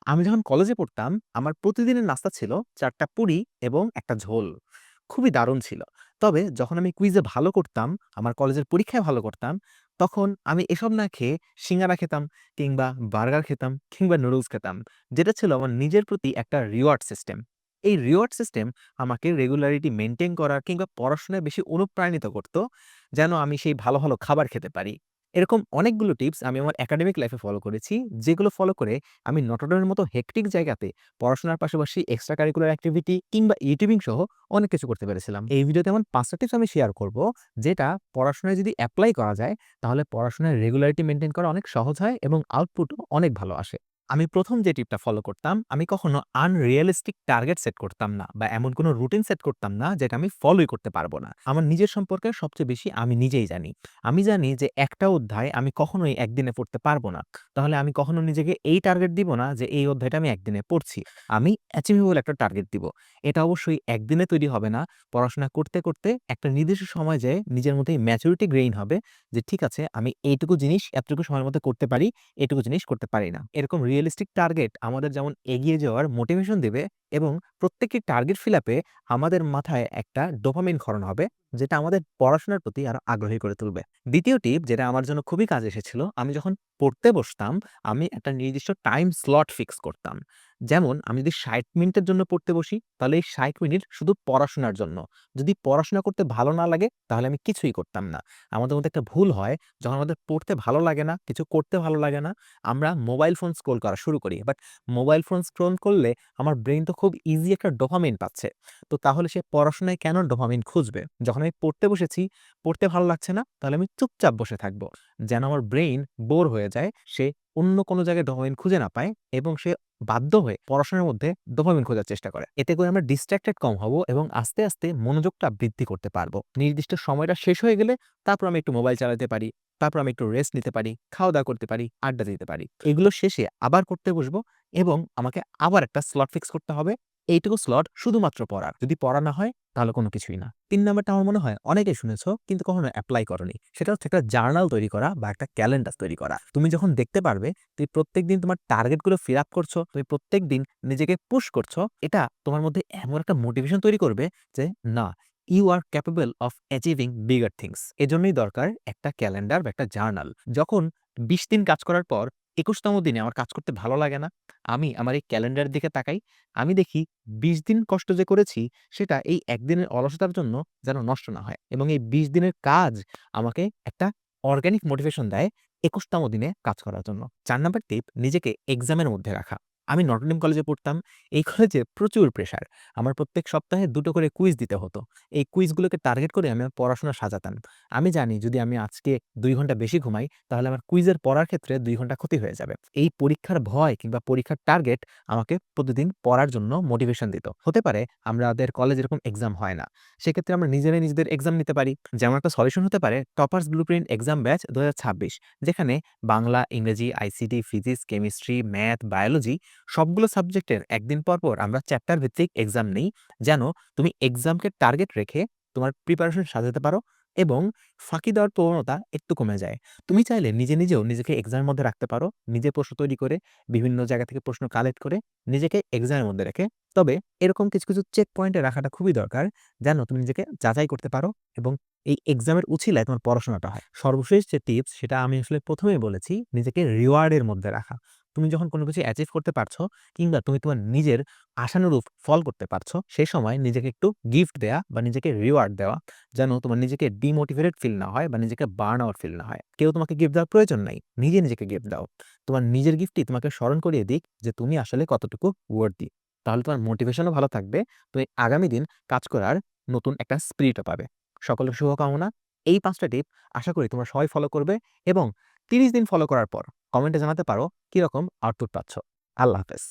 আমি যখন কলেজে পড়তাম, আমার প্রতিদিনের নাস্তা ছিল ৪ টা পুরি এবং ১ টা ঝোল। খুবই দারুণ ছিল। তবে যখন আমি কুইজে ভালো করতাম, আমার কলেজের পরীক্ষায় ভালো করতাম, তখন আমি এসব না খেয়ে সিঙ্গারা খেতাম কিংবা বার্গার খেতাম কিংবা নুডলস খেতাম। যেটা ছিল আমার নিজের প্রতি একটা রিওয়ার্ড সিস্টেম। এই রিওয়ার্ড সিস্টেম আমাকে রেগুলারিটি মেইনটেইন করার কিংবা পড়াশোনায় বেশি অনুপ্রাণিত করত, যেন আমি সেই ভালো, ভালো খাবার খেতে পারি। এরকম অনেকগুলো টিপস আমি আমার একাডেমিক লাইফে ফলো করেছি, যেগুলো ফলো করে আমি নটরডেমের মতো হেক্টিক জায়গাতে পড়াশোনার পাশাপাশি এক্সট্রা কারিকুলার অ্যাক্টিভিটি কিংবা ইউটিউবিং সহ অনেক কিছু করতে পেরেছিলাম। এই ভিডিওতে এমন ৫ টা টিপস আমি শেয়ার করব, যেটা পড়াশোনায় যদি এপ্লাই করা যায়, তাহলে পড়াশোনায় রেগুলারিটি মেইনটেইন করা অনেক সহজ হয় এবং আউটপুটও অনেক ভালো আসে। আমি ১ম যে টিপটা ফলো করতাম, আমি কখনো আনরিয়ালিস্টিক টার্গেট সেট করতাম না বা এমন কোনো রুটিন সেট করতাম না যেটা আমি ফলোই করতে পারব না। আমার নিজের সম্পর্কে সবচেয়ে বেশি আমি নিজেই জানি। আমি জানি যে একটা অধ্যায় আমি কখনোই একদিনে পড়তে পারব না। তাহলে আমি কখনো নিজেকে এই টার্গেট দিব না যে এই অধ্যায়টা আমি একদিনে পড়ছি। আমি অ্যাচিভেবল একটা টার্গেট দিব। এটা অবশ্যই একদিনে তৈরি হবে না। পড়াশোনা করতে, করতে একটা নির্দিষ্ট সময় যেয়ে নিজের মধ্যে ম্যাচুরিটি গেইন হবে যে ঠিক আছে, আমি এইটুকু জিনিস এতটুকু সময়ের মধ্যে করতে পারি, এটুকু জিনিস করতে পারি না। এরকম রিয়ালিস্টিক টার্গেট আমাদের যেমন এগিয়ে যাওয়ার মোটিভেশন দিবে এবং প্রত্যেকটি টার্গেট ফিল আপে আমাদের মাথায় একটা ডোপামিন ক্ষরণ হবে, যেটা আমাদের পড়াশোনার প্রতি আরো আগ্রহী করে তুলবে। ২য় টিপ যেটা আমার জন্য খুবই কাজে এসেছিল, আমি যখন পড়তে বসতাম, আমি একটা নির্দিষ্ট টাইম স্লট ফিক্স করতাম। যেমন আমি যদি ৬০ মিনিটের জন্য পড়তে বসি, তাহলে এই ৬০ মিনিট শুধু পড়াশোনার জন্য। যদি পড়াশোনা করতে ভালো না লাগে, তাহলে আমি কিছুই করতাম না। আমাদের মধ্যে একটা ভুল হয়, যখন আমাদের পড়তে ভালো লাগে না, কিছু করতে ভালো লাগে না, আমরা মোবাইল ফোন স্ক্রল করা শুরু করি। বাট মোবাইল ফোন স্ক্রল করলে আমার ব্রেইন তো খুব ইজি একটা ডোপামিন পাচ্ছে। তো তাহলে সে পড়াশোনায় কেন ডোপামিন খুঁজবে? যখন আমি পড়তে বসেছি, পড়তে ভালো লাগছে না, তাহলে আমি চুপচাপ বসে থাকবো। যেন আমার ব্রেইন বোর হয়ে যায়, সে অন্য কোনো জায়গায় ডোপামিন খুঁজে না পায় এবং সে বাধ্য হয়ে পড়াশোনার মধ্যে ডোপামিন খোঁজার চেষ্টা করে। এতে করে আমরা ডিস্ট্রাক্টেড কম হব এবং আস্তে, আস্তে মনোযোগটা বৃদ্ধি করতে পারবো। নির্দিষ্ট সময়টা শেষ হয়ে গেলে তারপর আমি একটু মোবাইল চালাতে পারি। তারপর আমি একটু রেস্ট নিতে পারি, খাওয়া-দাওয়া করতে পারি, আড্ডা দিতে পারি। এগুলো শেষে আবার পড়তে বসবো এবং আমাকে আবার একটা স্লট ফিক্স করতে হবে। এইটুকু স্লট শুধুমাত্র পড়ার। যদি পড়া না হয়, তাহলে কোনো কিছুই না। ৩ নাম্বারটা আমার মনে হয় অনেকেই শুনেছ কিন্তু কখনো এপ্লাই করোনি। সেটা হচ্ছে একটা জার্নাল তৈরি করা বা একটা ক্যালেন্ডার তৈরি করা। তুমি যখন দেখতে পারবে তুমি প্রত্যেকদিন তোমার টার্গেটগুলো ফিল আপ করছো, তুমি প্রত্যেকদিন নিজেকে পুশ করছো, এটা তোমার মধ্যে এমন একটা মোটিভেশন তৈরি করবে যে না, you are capable of achieving bigger things. এজন্যই দরকার একটা ক্যালেন্ডার বা একটা জার্নাল। যখন ২০ দিন কাজ করার পর ২১তম দিনে আমার কাজ করতে ভালো লাগে না, আমি আমার এই ক্যালেন্ডারের দিকে তাকাই। আমি দেখি ২০ দিন কষ্ট যে করেছি, সেটা এই একদিনের অলসতার জন্য যেন নষ্ট না হয় এবং এই ২০ দিনের কাজ আমাকে একটা অর্গানিক মোটিভেশন দেয় ২১তম দিনে কাজ করার জন্য। ৪ নাম্বার টিপ, নিজেকে এক্সামের মধ্যে রাখা। আমি নটরডেম কলেজে পড়তাম। এই কলেজে প্রচুর প্রেশার। আমার প্রত্যেক সপ্তাহে ২ টো করে কুইজ দিতে হতো। এই কুইজগুলোকে টার্গেট করে আমি আমার পড়াশোনা সাজাতাম। আমি জানি যদি আমি আজকে ২ ঘন্টা বেশি ঘুমাই, তাহলে আমার কুইজের পড়ার ক্ষেত্রে ২ ঘন্টা ক্ষতি হয়ে যাবে। এই পরীক্ষার ভয় কিংবা পরীক্ষার টার্গেট আমাকে প্রতিদিন পড়ার জন্য মোটিভেশন দিত। হতে পারে আমাদের কলেজে এরকম এক্সাম হয় না। সেক্ষেত্রে আমরা নিজেরাই নিজেদের এক্সাম নিতে পারি। যেমন একটা সলিউশন হতে পারে টপার্স ব্লুপ্রিন্ট এক্সাম ব্যাচ ২০২৬, যেখানে বাংলা, ইংরেজি, ICT, physics, chemistry, math, biology সবগুলো সাবজেক্টের একদিন পর, পর আমরা চ্যাপ্টার ভিত্তিক এক্সাম নেই। যেন তুমি এক্সামকে টার্গেট রেখে তোমার প্রিপারেশন সাজাতে পারো এবং ফাঁকি দেওয়ার প্রবণতা একটু কমে যায়। তুমি চাইলে নিজে, নিজেও নিজেকে এক্সামের মধ্যে রাখতে পারো। নিজে প্রশ্ন তৈরি করে, বিভিন্ন জায়গা থেকে প্রশ্ন কালেক্ট করে নিজেকে এক্সামের মধ্যে রেখে। তবে এরকম কিছু, কিছু চেক পয়েন্টে রাখাটা খুবই দরকার। যেন তুমি নিজেকে যাচাই করতে পারো এবং এই এক্সামের উছিলায় তোমার পড়াশোনাটা হয়। সর্বশেষ যে টিপস সেটা আমি আসলে ১ম এই বলেছি, নিজেকে রিওয়ার্ড এর মধ্যে রাখা। তুমি যখন কোনো কিছু অ্যাচিভ করতে পারছো কিংবা তুমি তোমার নিজের আশানুরূপ ফল করতে পারছো, সেই সময় নিজেকে একটু গিফট দেয়া বা নিজেকে রিওয়ার্ড দেওয়া, যেন তোমার নিজেকে ডিমোটিভেটেড ফিল না হয় বা নিজেকে বার্ন আউট ফিল না হয়। কেউ তোমাকে গিফট দেওয়ার প্রয়োজন নাই। নিজে নিজেকে গিফট দাও। তোমার নিজের গিফটই তোমাকে স্মরণ করিয়ে দিক যে তুমি আসলে কতটুকু ওয়ার্থি। তাহলে তোমার মোটিভেশনও ভালো থাকবে। তুমি আগামী দিন কাজ করার নতুন একটা স্পিরিটও পাবে। সকলের শুভকামনা। এই ৫ টা টিপ আশা করি তোমরা সবাই ফলো করবে এবং ৩০ দিন ফলো করার পর কমেন্টে জানাতে পারো কিরকম আউটপুট পাচ্ছ। আল্লাহ হাফেজ।